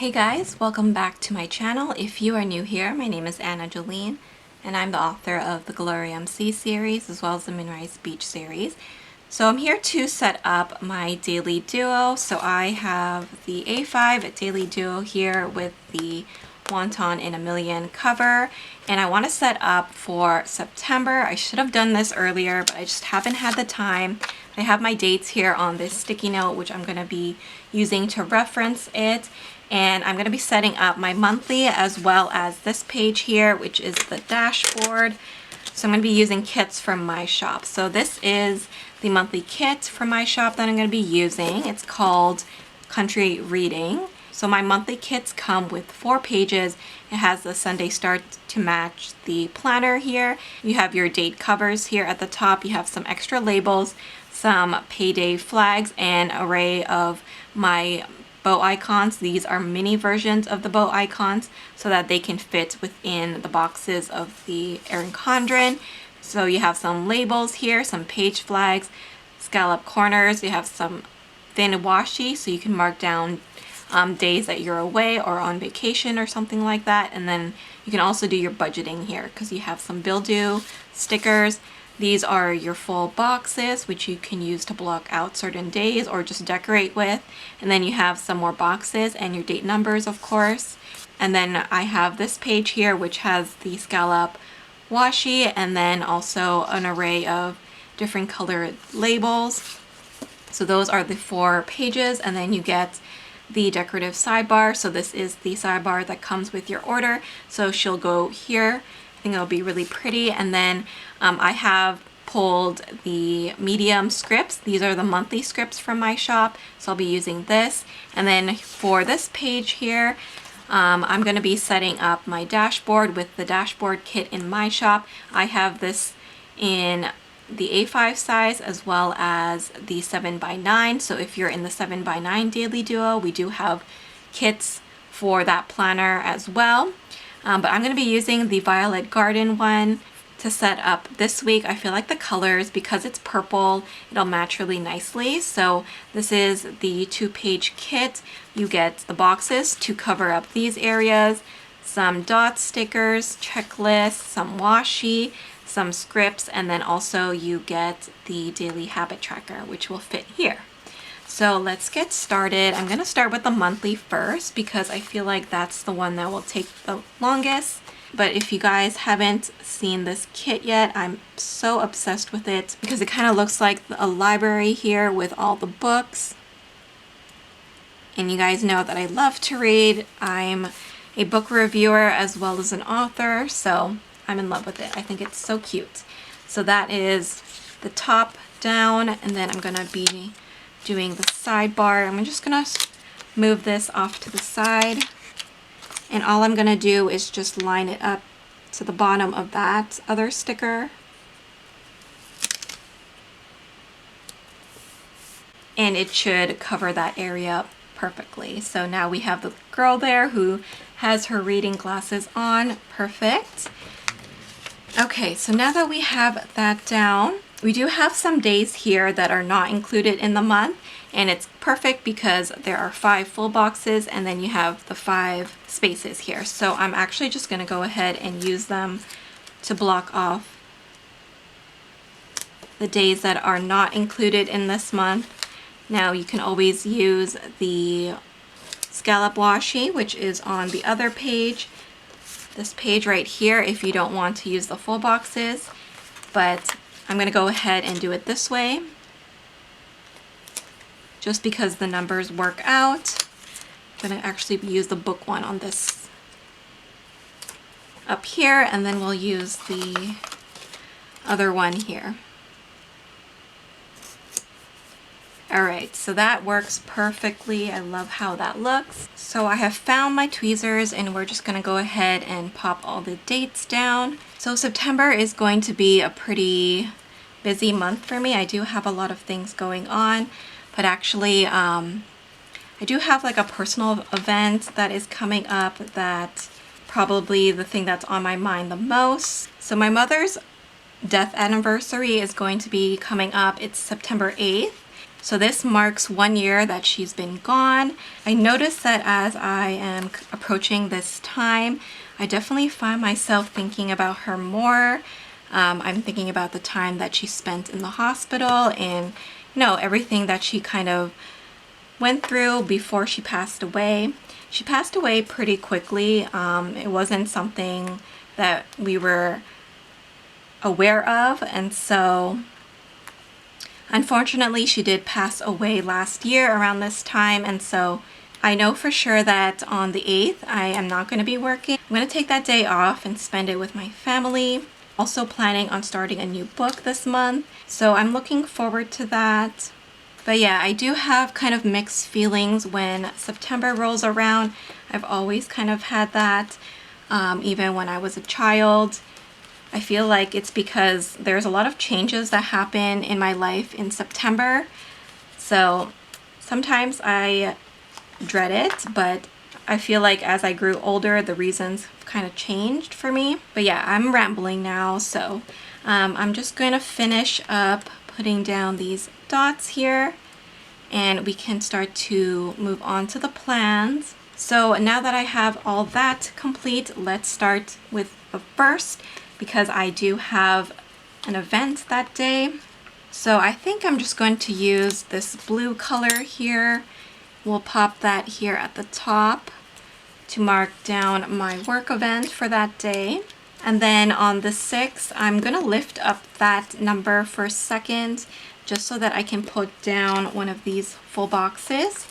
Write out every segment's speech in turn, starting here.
Hey guys, welcome back to my channel. If you are new here, my name is Jolene, and I'm the author of the Glory MC series as well as the MOONRISE Beach series. So I'm here to set up my daily duo. So I have the A5 daily duo here with the Wonton in a Million cover, and I want to set up for September. I should have done this earlier, but I just haven't had the time. I have my dates here on this sticky note, which I'm going to be using to reference it. And I'm going to be setting up my monthly as well as this page here, which is the dashboard. So I'm going to be using kits from my shop. So this is the monthly kit from my shop that I'm going to be using. It's called Country Reading. So my monthly kits come with 4 pages. It has the Sunday start to match the planner here. You have your date covers here at the top. You have some extra labels, some payday flags, and an array of my bow icons. These are mini versions of the bow icons so that they can fit within the boxes of the Erin Condren. So you have some labels here, some page flags, scallop corners. You have some thin washi so you can mark down days that you're away or on vacation or something like that. And then you can also do your budgeting here because you have some bill due stickers. These are your full boxes, which you can use to block out certain days or just decorate with. And then you have some more boxes and your date numbers, of course. And then I have this page here, which has the scallop washi and then also an array of different colored labels. So those are the 4 pages, and then you get the decorative sidebar. So this is the sidebar that comes with your order. So she'll go here. I think it'll be really pretty. And then I have pulled the medium scripts. These are the monthly scripts from my shop. So I'll be using this. And then for this page here, I'm going to be setting up my dashboard with the dashboard kit in my shop. I have this in the A5 size as well as the 7x9. So if you're in the 7x9 daily duo, we do have kits for that planner as well. But I'm going to be using the Violet Garden one to set up this week. I feel like the colors, because it's purple, it'll match really nicely. So this is the 2-page kit. You get the boxes to cover up these areas, some dot stickers, checklists, some washi, some scripts, and then also you get the daily habit tracker, which will fit here. So let's get started. I'm going to start with the monthly first because I feel like that's the one that will take the longest. But if you guys haven't seen this kit yet, I'm so obsessed with it because it kind of looks like a library here with all the books. And you guys know that I love to read. I'm a book reviewer as well as an author, so I'm in love with it. I think it's so cute. So that is the top down, and then I'm going to be doing the sidebar. I'm just going to move this off to the side, and all I'm going to do is just line it up to the bottom of that other sticker. And it should cover that area perfectly. So now we have the girl there who has her reading glasses on. Perfect. Okay, so now that we have that down, we do have some days here that are not included in the month, and it's perfect because there are 5 full boxes and then you have the 5 spaces here. So I'm actually just going to go ahead and use them to block off the days that are not included in this month. Now you can always use the scallop washi, which is on the other page, this page right here, if you don't want to use the full boxes, but I'm going to go ahead and do it this way just because the numbers work out. I'm going to actually use the book one on this up here, and then we'll use the other one here. Alright, so that works perfectly. I love how that looks. So I have found my tweezers, and we're just going to go ahead and pop all the dates down. So September is going to be a pretty busy month for me. I do have a lot of things going on, but actually I do have like a personal event that is coming up that probably the thing that's on my mind the most. So my mother's death anniversary is going to be coming up. It's September 8th. So this marks 1 year that she's been gone. I noticed that as I am approaching this time, I definitely find myself thinking about her more. I'm thinking about the time that she spent in the hospital and, you know, everything that she kind of went through before she passed away. She passed away pretty quickly. It wasn't something that we were aware of, and so unfortunately she did pass away last year around this time, and so I know for sure that on the 8th I am not going to be working. I'm going to take that day off and spend it with my family. Also planning on starting a new book this month, so I'm looking forward to that. But yeah, I do have kind of mixed feelings when September rolls around. I've always kind of had that, even when I was a child. I feel like it's because there's a lot of changes that happen in my life in September. So sometimes I dread it, but I feel like as I grew older, the reasons kind of changed for me. But yeah, I'm rambling now, so I'm just going to finish up putting down these dots here, and we can start to move on to the plans. So now that I have all that complete, let's start with the first, because I do have an event that day. So I think I'm just going to use this blue color here. We'll pop that here at the top to mark down my work event for that day. And then on the 6th, I'm going to lift up that number for a second just so that I can put down one of these full boxes.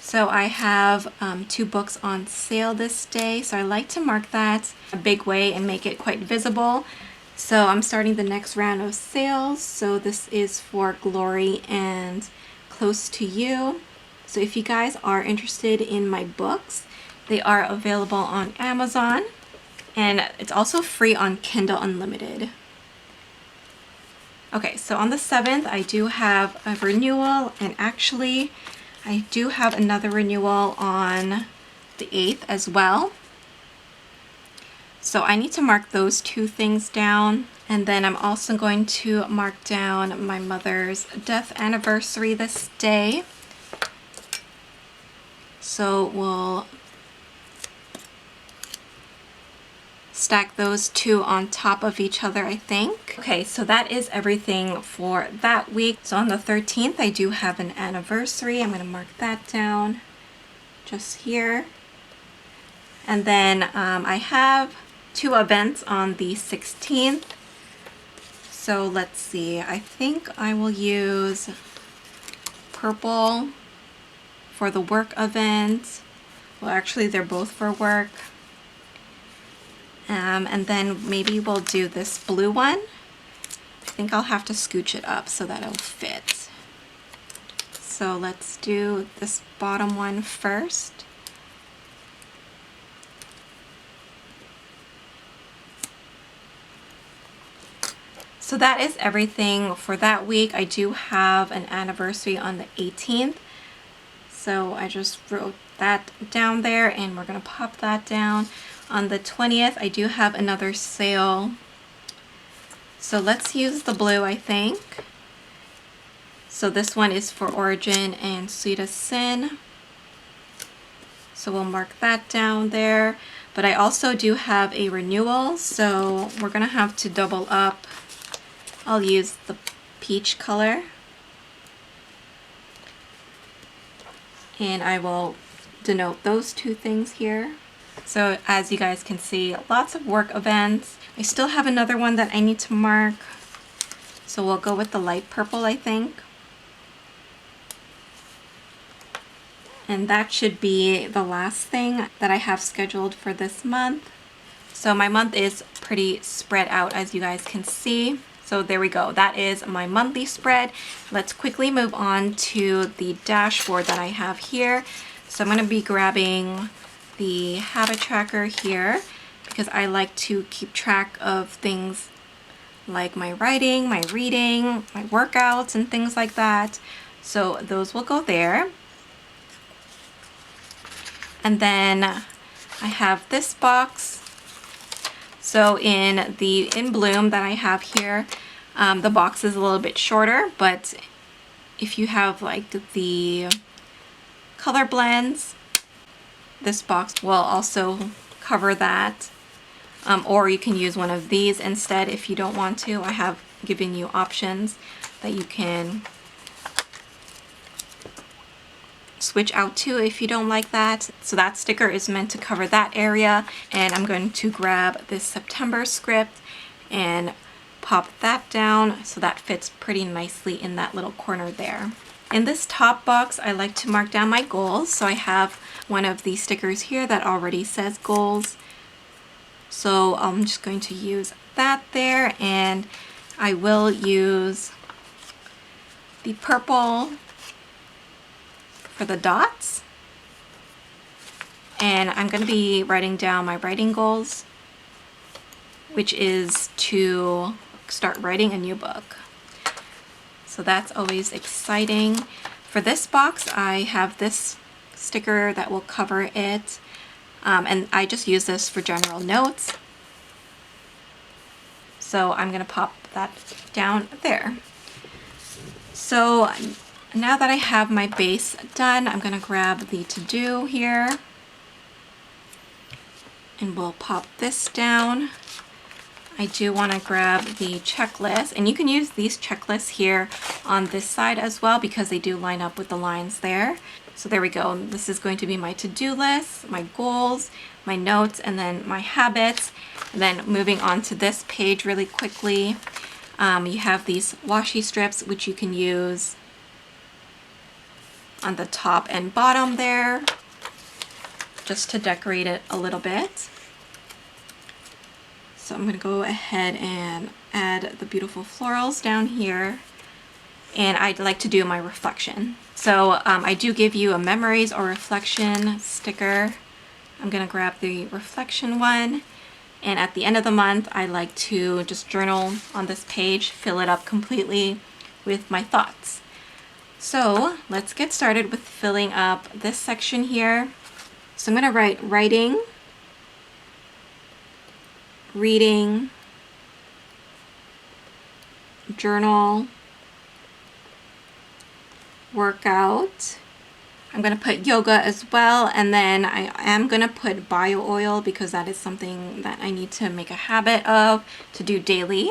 So I have 2 books on sale this day, so I like to mark that a big way and make it quite visible. So I'm starting the next round of sales. So this is for Glory and Close to You. So if you guys are interested in my books, they are available on Amazon. And it's also free on Kindle Unlimited. Okay, so on the 7th, I do have a renewal, and actually, I do have another renewal on the 8th as well. So I need to mark those 2 things down. And then I'm also going to mark down my mother's death anniversary this day. So we'll stack those 2 on top of each other, I think. Okay, so that is everything for that week. So on the 13th, I do have an anniversary. I'm going to mark that down just here. And then I have 2 events on the 16th. So let's see, I think I will use purple for the work event. Well, actually, they're both for work. And then maybe we'll do this blue one. I think I'll have to scooch it up so that it'll fit. So let's do this bottom one first. So that is everything for that week. I do have an anniversary on the 18th. So I just wrote that down there, and we're going to pop that down. On the 20th, I do have another sale. So let's use the blue, I think. So this one is for Origin and Sweetest Sin. So we'll mark that down there. But I also do have a renewal, so we're going to have to double up. I'll use the peach color. And I will denote those 2 things here. So as you guys can see, lots of work events. I still have another one that I need to mark. So we'll go with the light purple, I think. And that should be the last thing that I have scheduled for this month. So my month is pretty spread out, as you guys can see. So there we go. That is my monthly spread. Let's quickly move on to the dashboard that I have here. So I'm going to be grabbing the habit tracker here because I like to keep track of things like my writing, my reading, my workouts, and things like that. So those will go there. And then I have this box. So in the In Bloom that I have here, the box is a little bit shorter, but if you have like the color blends, this box will also cover that. Or you can use one of these instead if you don't want to. I have given you options that you can switch out to if you don't like that. So that sticker is meant to cover that area, and I'm going to grab this September script and pop that down so that fits pretty nicely in that little corner there. In this top box, I like to mark down my goals. So I have one of these stickers here that already says goals. So I'm just going to use that there, and I will use the purple for the dots. And I'm going to be writing down my writing goals, which is to start writing a new book. So that's always exciting. For this box, I have this sticker that will cover it. And I just use this for general notes. So I'm going to pop that down there. So now that I have my base done, I'm going to grab the to-do here. And we'll pop this down. I do want to grab the checklist, and you can use these checklists here on this side as well because they do line up with the lines there. So there we go. This is going to be my to-do list, my goals, my notes, and then my habits. And then moving on to this page really quickly, you have these washi strips which you can use on the top and bottom there just to decorate it a little bit. So I'm going to go ahead and add the beautiful florals down here. And I'd like to do my reflection. So I do give you a memories or reflection sticker. I'm going to grab the reflection one. And at the end of the month, I like to just journal on this page, fill it up completely with my thoughts. So let's get started with filling up this section here. So I'm going to write writing, reading, journal, workout. I'm going to put yoga as well, and then I am going to put bio oil because that is something that I need to make a habit of to do daily.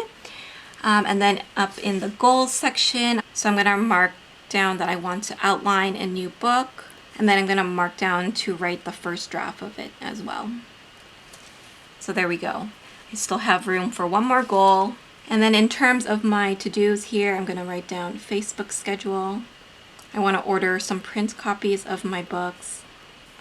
And then up in the goals section, so I'm going to mark down that I want to outline a new book, and then I'm going to mark down to write the first draft of it as well. So there we go. I still have room for one more goal. And then in terms of my to-dos here, I'm going to write down Facebook schedule. I want to order some print copies of my books.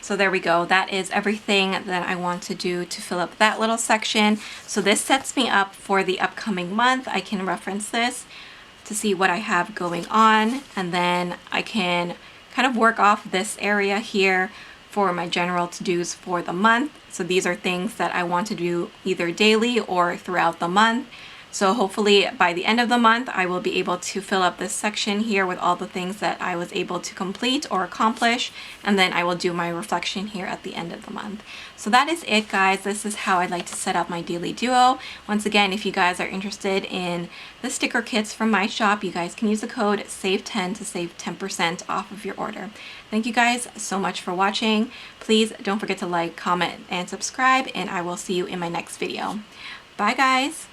So there we go. That is everything that I want to do to fill up that little section. So this sets me up for the upcoming month. I can reference this to see what I have going on, and then I can kind of work off this area here for my general to-dos for the month. So these are things that I want to do either daily or throughout the month. So hopefully by the end of the month, I will be able to fill up this section here with all the things that I was able to complete or accomplish, and then I will do my reflection here at the end of the month. So that is it, guys. This is how I like to set up my daily duo. Once again, if you guys are interested in the sticker kits from my shop, you guys can use the code SAVE10 to save 10% off of your order. Thank you guys so much for watching. Please don't forget to like, comment, and subscribe, and I will see you in my next video. Bye, guys.